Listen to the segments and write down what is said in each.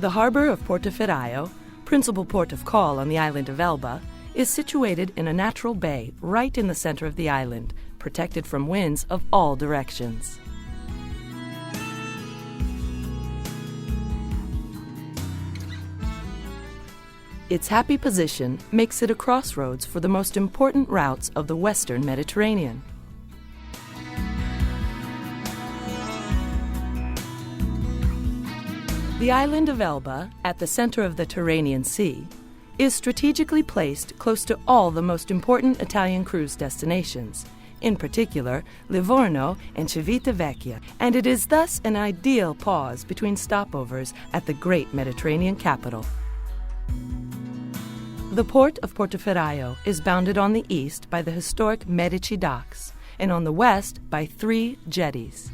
The harbor of Portoferraio, principal port of call on the island of Elba, is situated in a natural bay right in the center of the island, protected from winds of all directions. Its happy position makes it a crossroads for the most important routes of the Western Mediterranean. The island of Elba, at the center of the Tyrrhenian Sea, is strategically placed close to all the most important Italian cruise destinations, in particular Livorno and Civitavecchia, and it is thus an ideal pause between stopovers at the great Mediterranean capital. The port of Portoferraio is bounded on the east by the historic Medici docks and on the west by 3 jetties.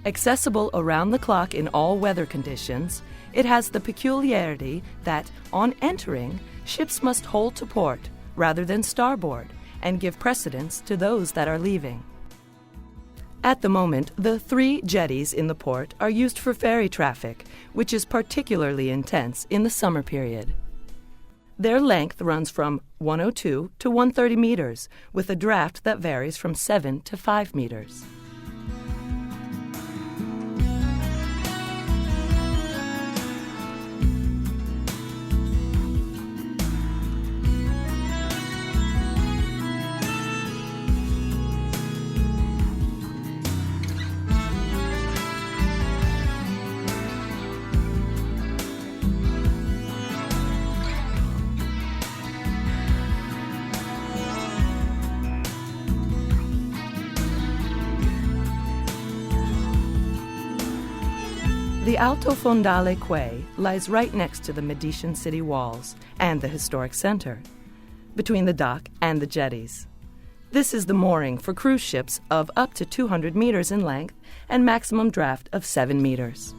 Accessible around the clock in all weather conditions, it has the peculiarity that, on entering, ships must hold to port rather than starboard and give precedence to those that are leaving. At the moment, the 3 jetties in the port are used for ferry traffic, which is particularly intense in the summer period. Their length runs from 102 to 130 meters, with a draft that varies from 7 to 5 meters. The Alto Fondale Quay lies right next to the Medicean city walls and the historic center, between the dock and the jetties. This is the mooring for cruise ships of up to 200 meters in length and maximum draft of 7 meters.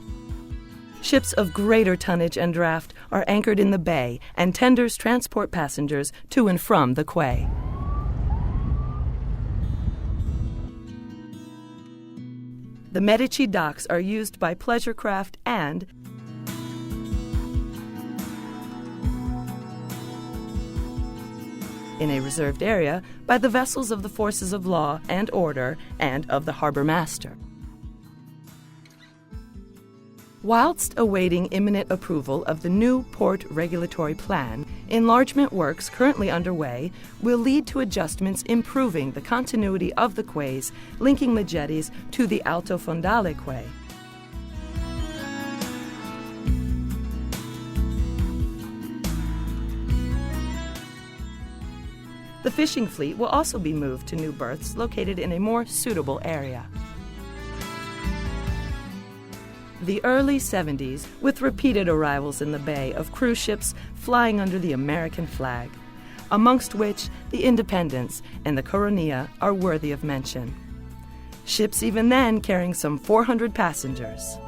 Ships of greater tonnage and draft are anchored in the bay, and tenders transport passengers to and from the quay. The Medici docks are used by pleasure craft and in a reserved area by the vessels of the forces of law and order and of the harbor master. Whilst awaiting imminent approval of the new port regulatory plan, enlargement works currently underway will lead to adjustments improving the continuity of the quays linking the jetties to the Alto Fondale Quay. The fishing fleet will also be moved to new berths located in a more suitable area. The early 70s, with repeated arrivals in the bay of cruise ships flying under the American flag, amongst which the Independence and the Coronia are worthy of mention. Ships even then carrying some 400 passengers.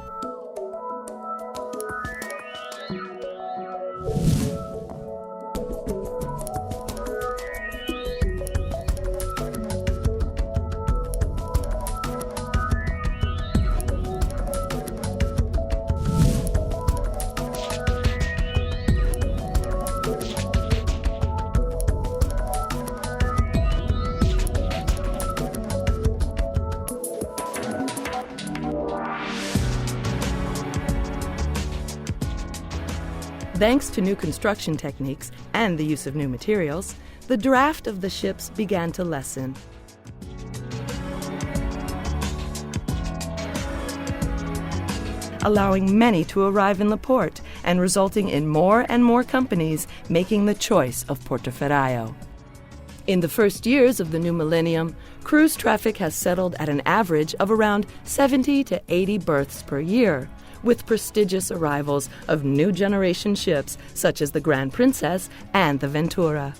Thanks to new construction techniques and the use of new materials, the draft of the ships began to lessen. Allowing many to arrive in the port and resulting in more and more companies making the choice of Portoferraio. In the first years of the new millennium, cruise traffic has settled at an average of around 70 to 80 berths per year, with prestigious arrivals of new generation ships such as the Grand Princess and the Ventura.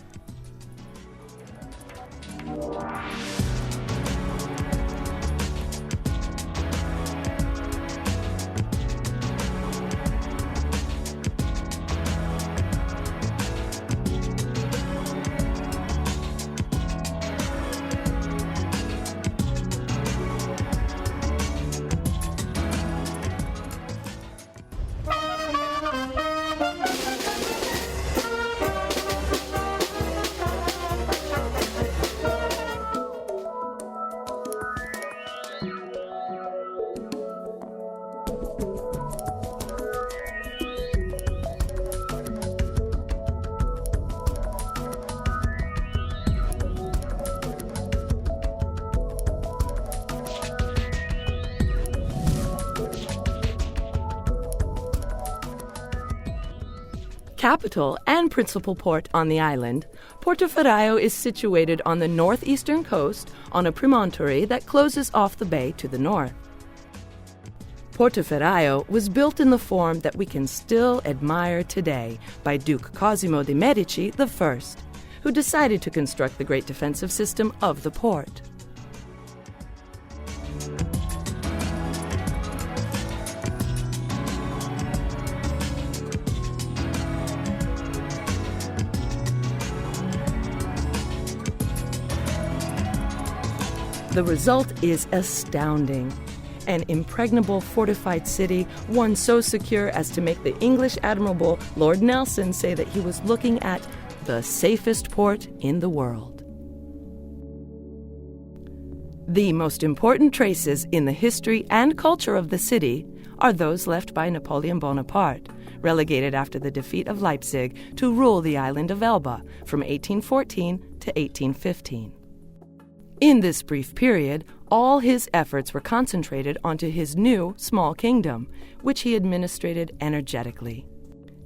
Capital and principal port on the island, Portoferraio is situated on the northeastern coast on a promontory that closes off the bay to the north. Portoferraio was built in the form that we can still admire today by Duke Cosimo de' Medici I, who decided to construct the great defensive system of the port. The result is astounding. An impregnable fortified city, one so secure as to make the English admiral Lord Nelson say that he was looking at the safest port in the world. The most important traces in the history and culture of the city are those left by Napoleon Bonaparte, relegated after the defeat of Leipzig to rule the island of Elba from 1814 to 1815. In this brief period, all his efforts were concentrated onto his new small kingdom, which he administrated energetically.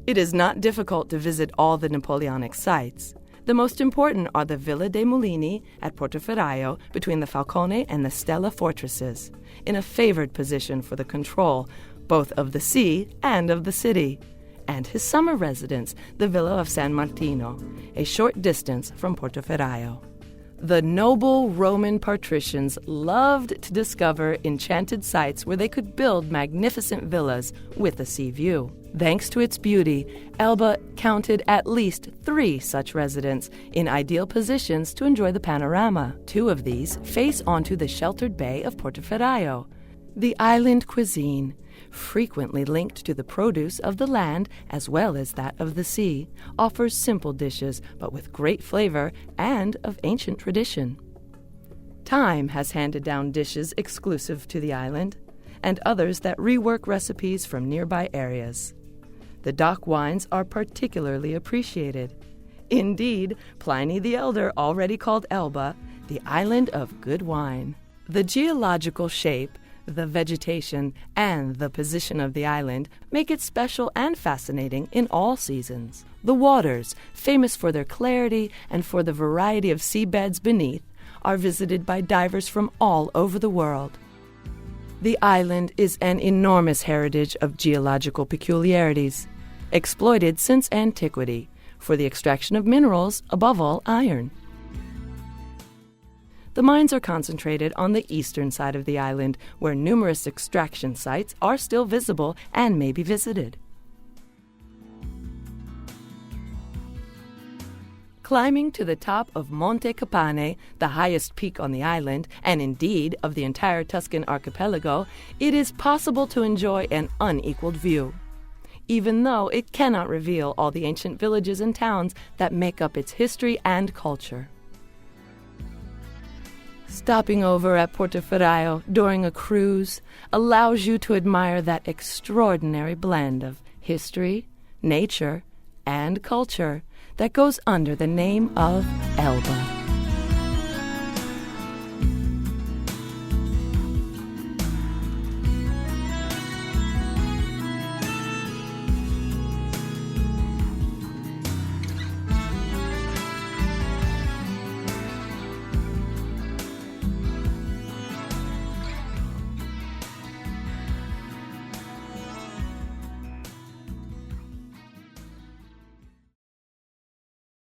It is not difficult to visit all the Napoleonic sites. The most important are the Villa dei Mulini at Portoferraio between the Falcone and the Stella fortresses, in a favored position for the control both of the sea and of the city, and his summer residence, the Villa of San Martino, a short distance from Portoferraio. The noble Roman patricians loved to discover enchanted sites where they could build magnificent villas with a sea view. Thanks to its beauty, Elba counted at least 3 such residences in ideal positions to enjoy the panorama. 2 of these face onto the sheltered bay of Portoferraio. The island cuisine, frequently linked to the produce of the land as well as that of the sea, offers simple dishes but with great flavor and of ancient tradition. Time has handed down dishes exclusive to the island and others that rework recipes from nearby areas. The dock wines are particularly appreciated. Indeed, Pliny the Elder already called Elba the island of good wine. The geological shape, the vegetation, and the position of the island make it special and fascinating in all seasons. The waters, famous for their clarity and for the variety of seabeds beneath, are visited by divers from all over the world. The island is an enormous heritage of geological peculiarities, exploited since antiquity for the extraction of minerals, above all iron. The mines are concentrated on the eastern side of the island, where numerous extraction sites are still visible and may be visited. Climbing to the top of Monte Capane, the highest peak on the island, and indeed of the entire Tuscan archipelago, it is possible to enjoy an unequaled view, even though it cannot reveal all the ancient villages and towns that make up its history and culture. Stopping over at Portoferraio during a cruise allows you to admire that extraordinary blend of history, nature, and culture that goes under the name of Elba.